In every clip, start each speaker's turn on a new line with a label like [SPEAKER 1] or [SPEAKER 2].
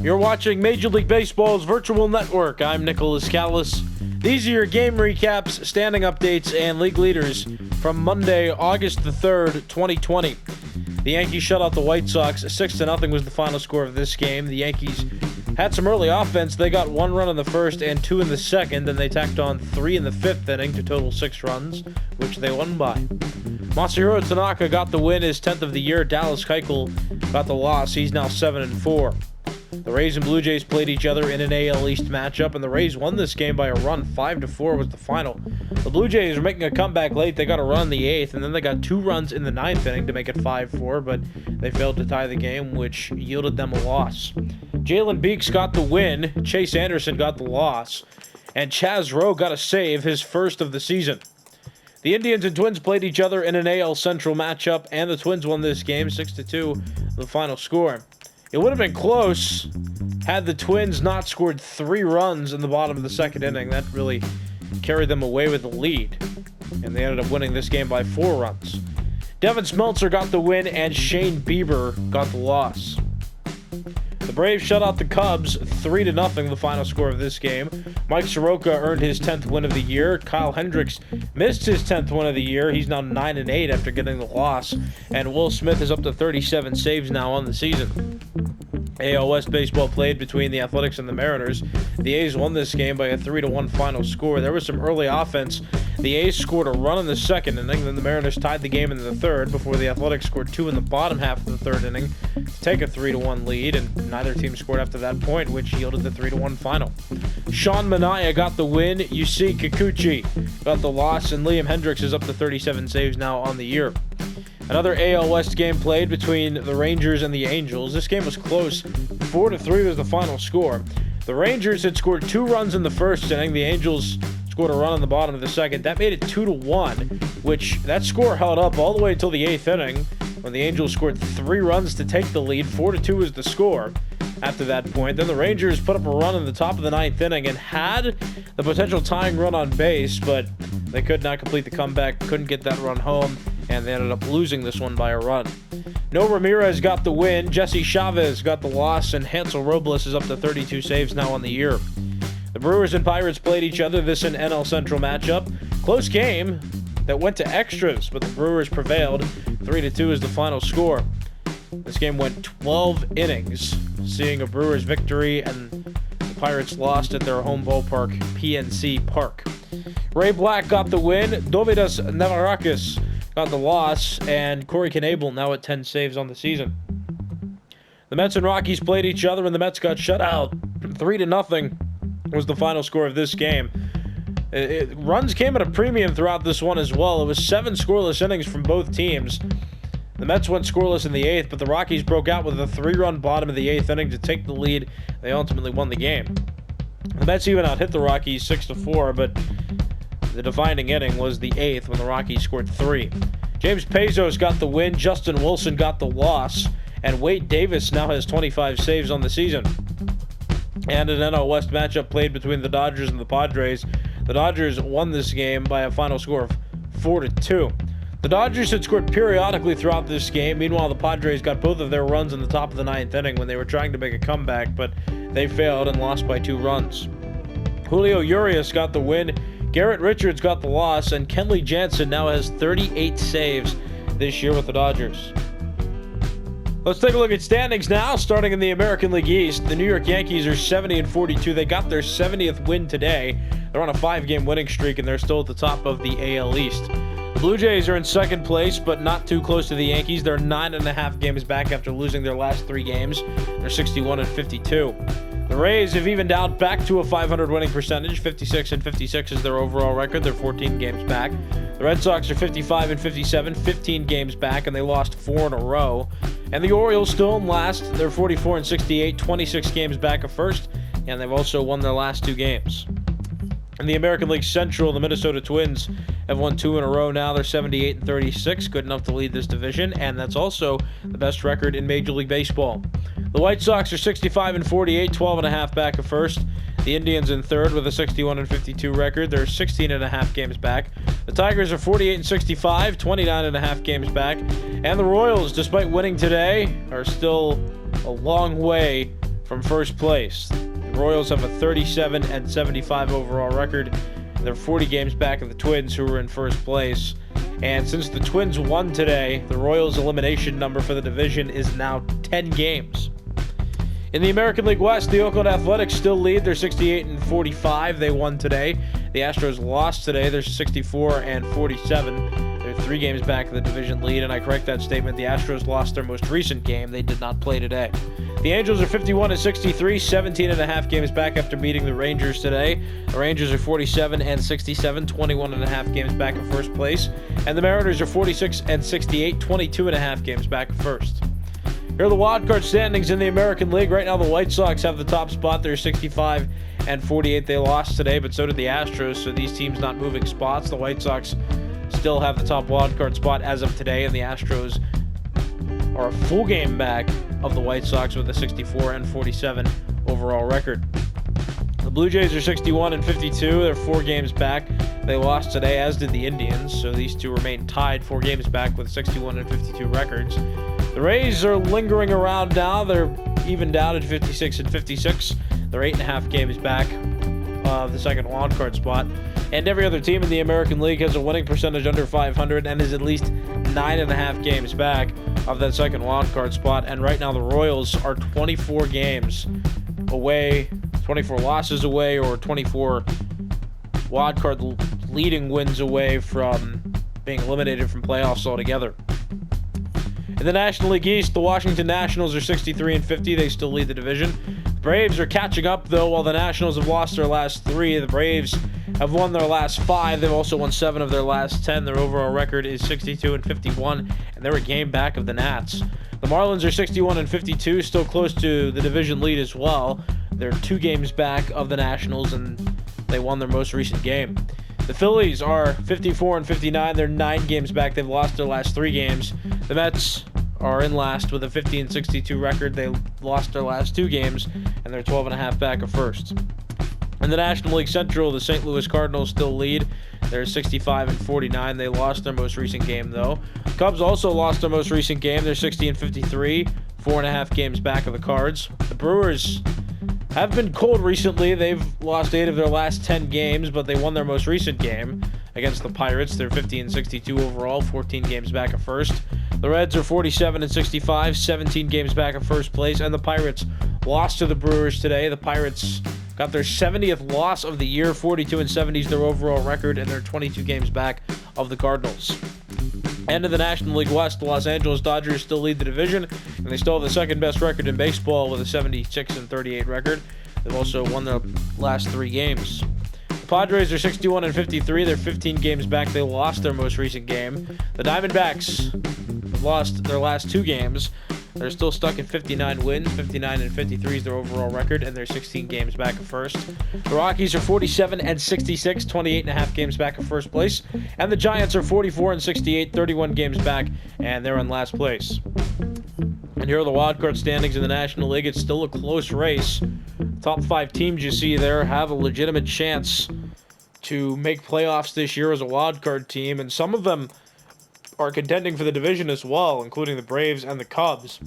[SPEAKER 1] You're watching Major League Baseball's virtual network. I'm Nicholas Callis. These are your game recaps, standing updates, and league leaders from Monday, August the 3rd, 2020. The Yankees shut out the White Sox. 6-0 was the final score of this game. The Yankees had some early offense. They got 1 run in the first and 2 in the second, and they tacked on 3 in the 5th inning to total 6 runs, which they won by. Masahiro Tanaka got the win, his 10th of the year. Dallas Keuchel got the loss. He's now 7-4. The Rays and Blue Jays played each other in an AL East matchup, and the Rays won this game by a run. 5-4 was the final. The Blue Jays are making a comeback late. They got a run in the 8th, and then they got 2 runs in the 9th inning to make it 5-4, but they failed to tie the game, which yielded them a loss. Jalen Beeks got the win, Chase Anderson got the loss, and Chaz Rowe got a save, his first of the season. The Indians and Twins played each other in an AL Central matchup, and the Twins won this game 6-2, the final score. It would have been close had the Twins not scored 3 runs in the bottom of the second inning. That really carried them away with the lead, and they ended up winning this game by 4 runs. Devin Smeltzer got the win, and Shane Bieber got the loss. The Braves shut out the Cubs 3-0, the final score of this game. Mike Soroka earned his 10th win of the year. Kyle Hendricks missed his 10th win of the year. He's now 9-8 after getting the loss. And Will Smith is up to 37 saves now on the season. AL West baseball played between the Athletics and the Mariners. The A's won this game by a 3-1 final score. There was some early offense. The A's scored a run in the second inning, then the Mariners tied the game in the third before the Athletics scored 2 in the bottom half of the third inning to take a 3-1 lead, and neither team scored after that point, which yielded the 3-1 final. Sean Manaea got the win, Yusei Kikuchi got the loss, and Liam Hendricks is up to 37 saves now on the year. Another AL West game played between the Rangers and the Angels. This game was close. 4-3 was the final score. The Rangers had scored 2 runs in the first inning. The Angels scored a run in the bottom of the second. That made it 2-1, which that score held up all the way until the 8th inning when the Angels scored 3 runs to take the lead. 4-2 was the score after that point. Then the Rangers put up a run in the top of the 9th inning and had the potential tying run on base, but they could not complete the comeback, couldn't get that run home, and they ended up losing this one by a run. No Ramirez got the win, Jesse Chavez got the loss, and Hansel Robles is up to 32 saves now on the year. The Brewers and Pirates played each other, this an NL Central matchup. Close game that went to extras, but the Brewers prevailed. 3-2 is the final score. This game went 12 innings, seeing a Brewers victory, and the Pirates lost at their home ballpark, PNC Park. Ray Black got the win, Dovidas Navarakis got the loss, and Corey Knebel now at 10 saves on the season. The Mets and Rockies played each other, and the Mets got shut out. 3-0 was the final score of this game. Runs came at a premium throughout this one as well. It was 7 scoreless innings from both teams. The Mets went scoreless in the 8th, but the Rockies broke out with a 3-run bottom of the 8th inning to take the lead. They ultimately won the game. The Mets even out-hit the Rockies 6-4, but the defining inning was the 8th when the Rockies scored 3. James Pezos got the win, Justin Wilson got the loss, and Wade Davis now has 25 saves on the season. And an NL West matchup played between the Dodgers and the Padres. The Dodgers won this game by a final score of 4-2. The Dodgers had scored periodically throughout this game. Meanwhile, the Padres got both of their runs in the top of the 9th inning when they were trying to make a comeback, but they failed and lost by 2 runs. Julio Urias got the win, Garrett Richards got the loss, and Kenley Jansen now has 38 saves this year with the Dodgers. Let's take a look at standings now, starting in the American League East. The New York Yankees are 70-42. They got their 70th win today. They're on a 5-game winning streak, and they're still at the top of the AL East. The Blue Jays are in second place, but not too close to the Yankees. They're 9.5 games back after losing their last 3 games. They're 61-52. The Rays have evened out back to a .500 winning percentage. 56-56 is their overall record. They're 14 games back. The Red Sox are 55-57, 15 games back, and they lost 4 in a row. And the Orioles still in last. They're 44-68, 26 games back of first, and they've also won their last 2 games. In the American League Central, the Minnesota Twins have won 2 in a row now. They're 78-36, good enough to lead this division, and that's also the best record in Major League Baseball. The White Sox are 65-48, 12.5 back of first. The Indians in third with a 61-52 record. They're 16.5 games back. The Tigers are 48-65, 29.5 games back. And the Royals, despite winning today, are still a long way from first place. The Royals have a 37-75 overall record. They're 40 games back of the Twins, who are in first place. And since the Twins won today, the Royals' elimination number for the division is now 10 games. In the American League West, the Oakland Athletics still lead. They're 68-45. They won today. The Astros lost today. They're 64-47. They're 3 games back of the division lead, and I correct that statement. The Astros lost their most recent game. They did not play today. The Angels are 51-63, 17.5 games back after beating the Rangers today. The Rangers are 47-67, 21.5 games back in first place. And the Mariners are 46-68, 22.5 games back in first. Here are the wildcard standings in the American League. Right now, the White Sox have the top spot. They're 65-48. They lost today, but so did the Astros, so these teams not moving spots. The White Sox still have the top wildcard spot as of today, and the Astros are a full game back of the White Sox with a 64-47 overall record. The Blue Jays are 61-52. They're 4 games back. They lost today, as did the Indians, so these two remain tied 4 games back with 61-52 records. The Rays are lingering around now. They're evened out at 56-56. They're 8.5 games back of the second wildcard spot. And every other team in the American League has a winning percentage under 500 and is at least 9.5 games back of that second wildcard spot. And right now the Royals are 24 games away, 24 losses away, or 24 wildcard leading wins away from being eliminated from playoffs altogether. In the National League East, the Washington Nationals are 63-50. They still lead the division. The Braves are catching up, though. While the Nationals have lost their last 3, the Braves have won their last 5. They've also won 7 of their last 10. Their overall record is 62-51, and they're a game back of the Nats. The Marlins are 61-52, still close to the division lead as well. They're 2 games back of the Nationals, and they won their most recent game. The Phillies are 54-59. They're 9 games back. They've lost their last 3 games. The Mets are in last with a 50-62 record. They lost their last 2 games, and they're 12.5 back of first. In the National League Central, the St. Louis Cardinals still lead. They're 65-49. They lost their most recent game, though. Cubs also lost their most recent game. They're 60-53, 4.5 games back of the Cards. The Brewers have been cold recently. They've lost 8 of their last 10 games, but they won their most recent game against the Pirates. They're 50-62 overall, 14 games back of first. The Reds are 47-65, 17 games back of first place, and the Pirates lost to the Brewers today. The Pirates got their 70th loss of the year, 42-70 is their overall record, and they're 22 games back of the Cardinals. And in the National League West, the Los Angeles Dodgers still lead the division, and they still have the second best record in baseball with a 76-38 record. They've also won their last 3 games. The Padres are 61-53. They're 15 games back. They lost their most recent game. The Diamondbacks have lost their last 2 games. They're still stuck at 59 wins. 59-53 is their overall record, and they're 16 games back of first. The Rockies are 47-66, 28.5 games back of first place. And the Giants are 44-68, 31 games back, and they're in last place. And here are the wildcard standings in the National League. It's still a close race. Top 5 teams you see there have a legitimate chance to make playoffs this year as a wildcard team, and some of them are contending for the division as well, including the Braves and the Cubs.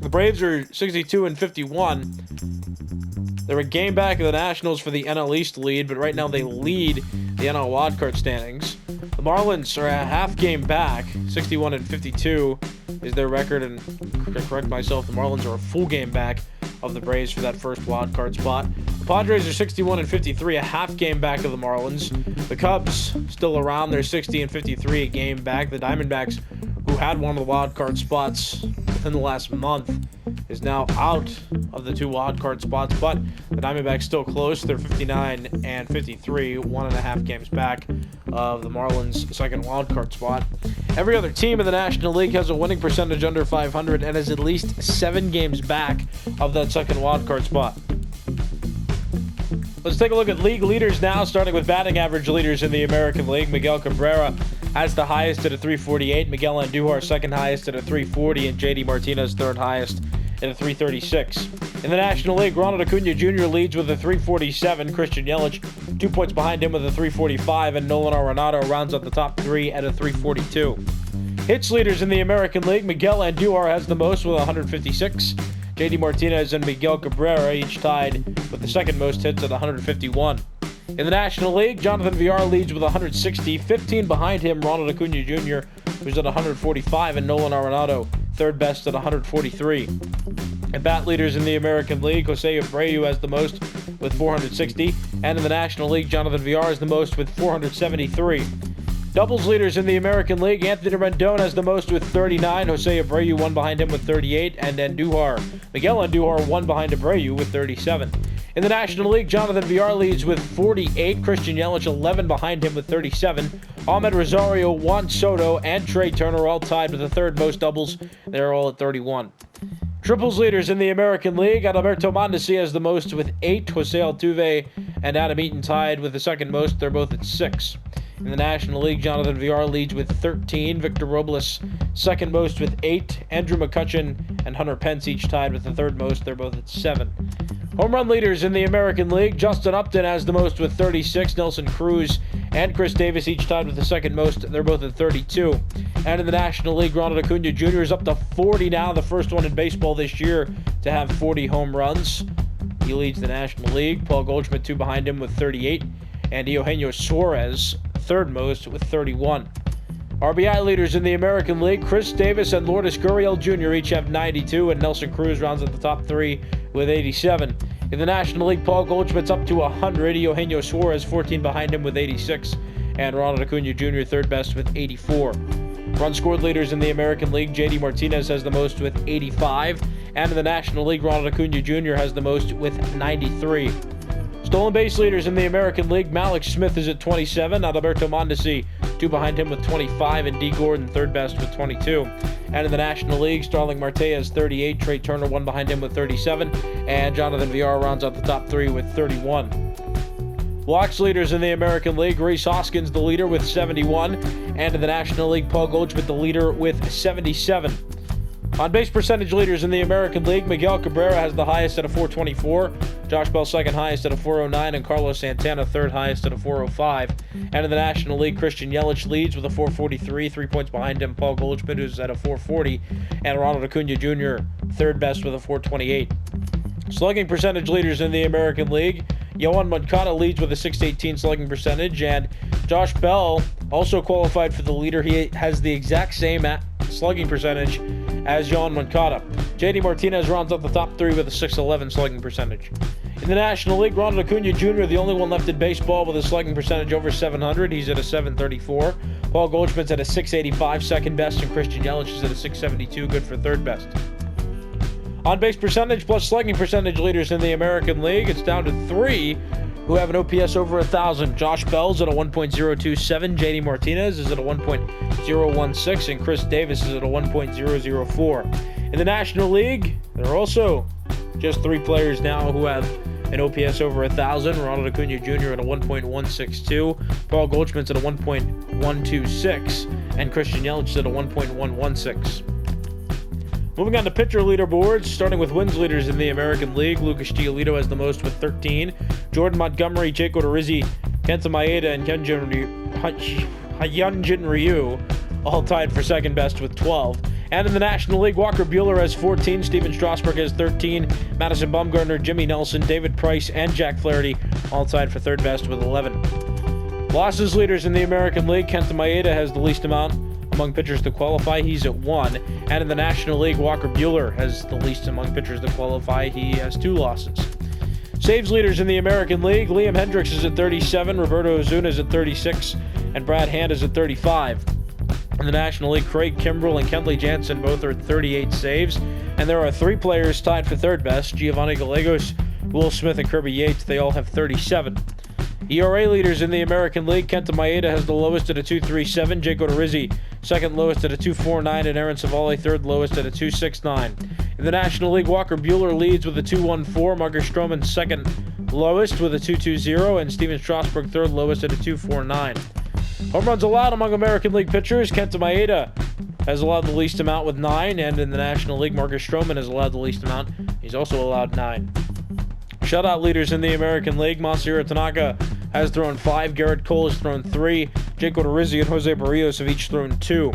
[SPEAKER 1] The Braves are 62-51. They're a game back of the Nationals for the NL East lead, but right now they lead the NL wildcard standings. The Marlins are a half game back. 61-52 is their record, and to correct myself, the Marlins are a full game back of the Braves for that first wildcard spot. The Padres are 61-53, a half game back of the Marlins. The Cubs still around. They're 60-53, a game back. The Diamondbacks, who had one of the wildcard spots within the last month, is now out of the 2 wildcard spots, but the Diamondbacks still close. They're 59-53, 1.5 games back of the Marlins' second wildcard spot. Every other team in the National League has a winning percentage under 500 and is at least 7 games back of that second wildcard spot. Let's take a look at league leaders now, starting with batting average leaders in the American League. Miguel Cabrera has the highest at a 348, Miguel Andujar second highest at a 340, and JD Martinez third highest at a 336. In the National League, Ronald Acuna Jr. leads with a 347, Christian Yelich 2 points behind him with a 345, and Nolan Arenado rounds out the top 3 at a 342. Hits leaders in the American League, Miguel Andujar has the most with 156. JD Martinez and Miguel Cabrera each tied with the second most hits at 151. In the National League, Jonathan Villar leads with 160, 15 behind him, Ronald Acuna Jr., who's at 145, and Nolan Arenado, third best at 143. And bat leaders in the American League, Jose Abreu has the most with 460, and in the National League, Jonathan Villar is the most with 473. Doubles leaders in the American League, Anthony Rendon has the most with 39, Jose Abreu one behind him with 38, and Miguel Andujar one behind Abreu with 37. In the National League, Jonathan Villar leads with 48, Christian Yelich 11 behind him with 37. Ahmed Rosario, Juan Soto, and Trey Turner all tied with the third most doubles. They're all at 31. Triples leaders in the American League, Adalberto Mondesi has the most with 8, Jose Altuve and Adam Eaton tied with the second most. They're both at 6. In the National League, Jonathan Villar leads with 13, Victor Robles second most with 8, Andrew McCutchen and Hunter Pence each tied with the third most. They're both at 7. Home run leaders in the American League, Justin Upton has the most with 36, Nelson Cruz and Chris Davis each tied with the second most. They're both at 32. And in the National League, Ronald Acuna Jr. is up to 40 now, the first one in baseball this year to have 40 home runs. He leads the National League. Paul Goldschmidt, 2 behind him with 38, and Eugenio Suarez, third most with 31. RBI leaders in the American League, Chris Davis and Lourdes Gurriel Jr. each have 92, and Nelson Cruz rounds at the top 3 with 87. In the National League, Paul Goldschmidt's up to 100, Eugenio Suarez 14 behind him with 86, and Ronald Acuna Jr. third best with 84. Run scored leaders in the American League, JD Martinez has the most with 85, and in the National League, Ronald Acuna Jr. has the most with 93. Stolen base leaders in the American League, Malik Smith is at 27, Adalberto Mondesi 2 behind him with 25, and D. Gordon third best with 22. And in the National League, Starling Marte has 38, Trey Turner 1 behind him with 37, and Jonathan Villar rounds out the top 3 with 31. Walks leaders in the American League, Rhys Hoskins the leader with 71, and in the National League, Paul Goldschmidt the leader with 77. On base percentage leaders in the American League, Miguel Cabrera has the highest at a 424, Josh Bell second highest at a 409, and Carlos Santana third highest at a 405. And in the National League, Christian Yelich leads with a 443, 3 points behind him, Paul Goldschmidt, who's at a 440, and Ronald Acuna Jr. third best with a 428. Slugging percentage leaders in the American League, Yohan Moncada leads with a 618 slugging percentage, and Josh Bell also qualified for the leader. He has the exact same slugging percentage as Yohan Moncada. JD Martinez rounds up the top 3 with a 611 slugging percentage. In the National League, Ronald Acuna Jr., the only one left in baseball with a slugging percentage over 700. He's at a 734. Paul Goldschmidt's at a 685, second best, and Christian Yelich is at a 672, good for third best. On base percentage plus slugging percentage leaders in the American League, it's down to 3 who have an OPS over 1,000. Josh Bell's at a 1.027, JD Martinez is at a 1.016, and Chris Davis is at a 1.004. In the National League, there are also just 3 players now who have an OPS over 1,000. Ronald Acuna Jr. at a 1.162, Paul Goldschmidt's at a 1.126, and Christian Yelich at a 1.116. Moving on to pitcher leaderboards, starting with wins leaders in the American League, Lucas Giolito has the most with 13. Jordan Montgomery, Jake Odorizzi, Kenta Maeda, and Hyunjin Ryu all tied for second best with 12. And in the National League, Walker Buehler has 14, Steven Strasburg has 13, Madison Bumgarner, Jimmy Nelson, David Price, and Jack Flaherty all tied for third best with 11. Losses leaders in the American League, Kenta Maeda has the least amount among pitchers to qualify. He's at 1. And in the National League, Walker Buehler has the least among pitchers to qualify. He has 2 losses. Saves leaders in the American League, Liam Hendricks is at 37, Roberto Ozuna is at 36, and Brad Hand is at 35. In the National League, Craig Kimbrell and Kenley Jansen both are at 38 saves, and there are 3 players tied for third best, Giovanni Gallegos, Will Smith, and Kirby Yates. They all have 37. ERA leaders in the American League, Kenta Maeda has the lowest at a 2.37, Jake Odorizzi second lowest at a 2.49, and Aaron Savali third lowest at a 2.69. In the National League, Walker Buehler leads with a 2.14, Marcus Stroman second lowest with a 2.20, and Steven Strasburg third lowest at a 2.49. Home runs allowed among American League pitchers, Kenta Maeda has allowed the least amount with 9, and in the National League, Marcus Stroman has allowed the least amount. He's also allowed 9. Shutout leaders in the American League, Masahiro Tanaka has thrown 5, Garrett Cole has thrown 3, Jake Odorizzi and Jose Barrios have each thrown 2.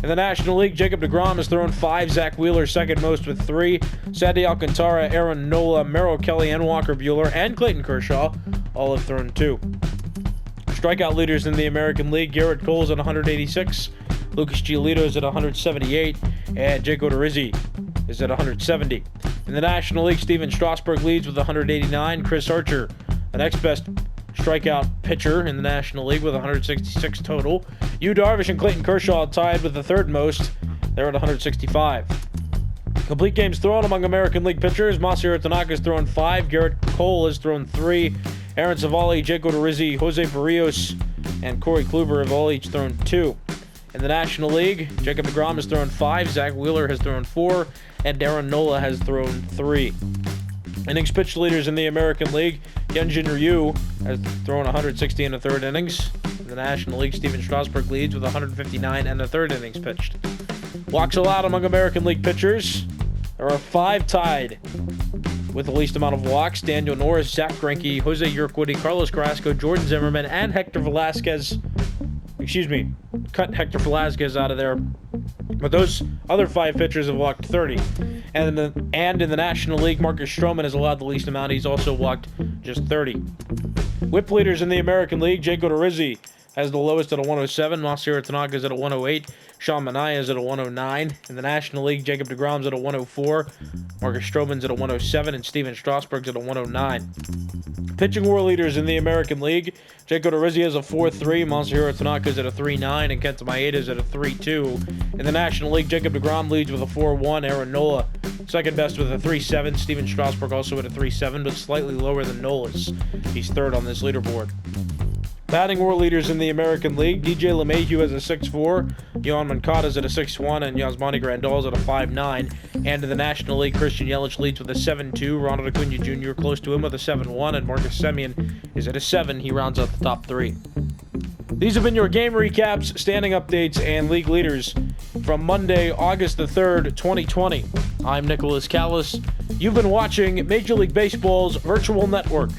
[SPEAKER 1] In the National League, Jacob deGrom has thrown 5. Zach Wheeler second most with 3. Sandy Alcantara, Aaron Nola, Merrill Kelly, and Walker Buehler, and Clayton Kershaw all have thrown 2. Strikeout leaders in the American League, Garrett Cole's at 186, Lucas Giolito's at 178, and Jake Odorizzi is at 170. In the National League, Steven Strasburg leads with 189. Chris Archer, the next best strikeout pitcher in the National League with 166 total. Yu Darvish and Clayton Kershaw tied with the third most. They're at 165. Complete games thrown among American League pitchers. Masahiro Tanaka has thrown 5. Garrett Cole has thrown 3. Aaron Savali, Jake Odorizzi, Jose Barrios, and Corey Kluber have all each thrown 2. In the National League, Jacob deGrom has thrown 5. Zach Wheeler has thrown 4. And Aaron Nola has thrown 3. Innings pitched leaders in the American League, Hyunjin Ryu has thrown 160 in the third innings. In the National League, Steven Strasburg leads with 159 and the third innings pitched. Walks allowed among American League pitchers. There are 5 tied with the least amount of walks. Daniel Norris, Zach Greinke, Jose Urquidy, Carlos Carrasco, Jordan Zimmermann, and Hector Velasquez. Cut Hector Velasquez out of there. But those other 5 pitchers have walked 30. And in the National League, Marcus Stroman has allowed the least amount. He's also walked just 30. Whip leaders in the American League, Jake Odorizzi has the lowest at a 107. Masahiro Tanaka is at a 108. Sean Manaea is at a 109. In the National League, Jacob deGrom's at a 104. Marcus Stroman's at a 107. And Steven Strasburg's at a 109. Pitching war leaders in the American League, Jake Odorizzi has a 4.3. Masahiro Tanaka is at a 3.9. And Kenta Maeda is at a 3.2. In the National League, Jacob deGrom leads with a 4.1. Aaron Nola second best with a 3.7. Steven Strasburg also at a 3.7, but slightly lower than Nola's. He's third on this leaderboard. Batting war leaders in the American League, DJ LeMahieu has a 6.4, Yohan Moncada's at a 6.1, and Yasmani Grandal's at a 5.9. And in the National League, Christian Yelich leads with a 7.2, Ronald Acuna Jr. close to him with a 7.1, and Marcus Semien is at a 7. He rounds out the top 3. These have been your game recaps, standing updates, and league leaders from Monday, August the 3rd, 2020. I'm Nicholas Callis. You've been watching Major League Baseball's Virtual Network.